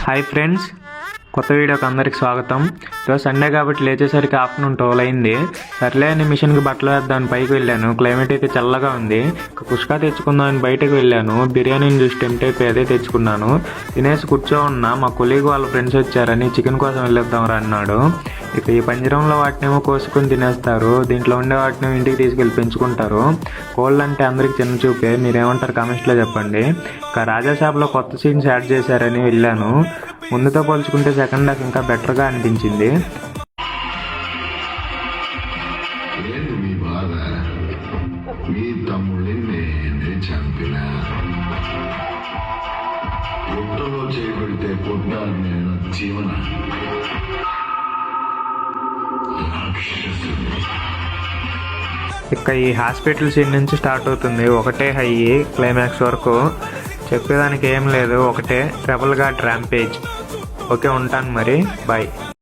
Hi friends, కొత్త వీడియోకి అందరికి స్వాగతం. ఈరోజు సండే కాబట్టి లేచేసరికి ఆఫ్టర్నూన్ 12 అయింది. సర్లే అని మిషన్కి బట్టలు వేద్దామని పైకి వెళ్ళాను. క్లైమేట్ అయితే చల్లగా ఉంది. కుష్కా తెచ్చుకుందామని బయటకు వెళ్ళాను. బిర్యానీని చూసి టెంప్ట్ అయిపోయి అదే తెచ్చుకున్నాను. తినేసి కూర్చోన్నా మా కొలీగ్ వాళ్ళ ఫ్రెండ్స్ వచ్చారని చికెన్ కోసం వెళ్ళొద్దాం అన్నాడు. ఇక ఈ పంజరంలో వాటినేమో కోసుకొని తినేస్తారు, దీంట్లో ఉండే వాటినేమో ఇంటికి తీసుకెళ్ళి పెంచుకుంటారు. కోళ్ళు అంటే అందరికి చిన్న చూపే. మీరేమంటారు కామెంట్స్లో చెప్పండి. ఇక రాజా షాప్లో కొత్త సీన్స్ యాడ్ చేశారని వెళ్ళాను. ముందుతో పోల్చుకుంటే సెకండ్ హాఫ్ ఇంకా బెటర్గా అనిపించింది. మీ బాధ, మీ తమ్ముడిని నేనే చంపిన. పుట్టలో చేయబడితే పుట్టాలి నేను జీవన ఇక ఈ హాస్పిటల్ సీన్ నుంచి స్టార్ట్ అవుతుంది. ఒకటే హై క్లైమాక్స్ వరకు. చెప్పేదానికి ఏం లేదు, ఒకటే రెబల్ గార్డ్ ర్యాంపేజ్. ఓకే, ఉంటాను మరి, బాయ్.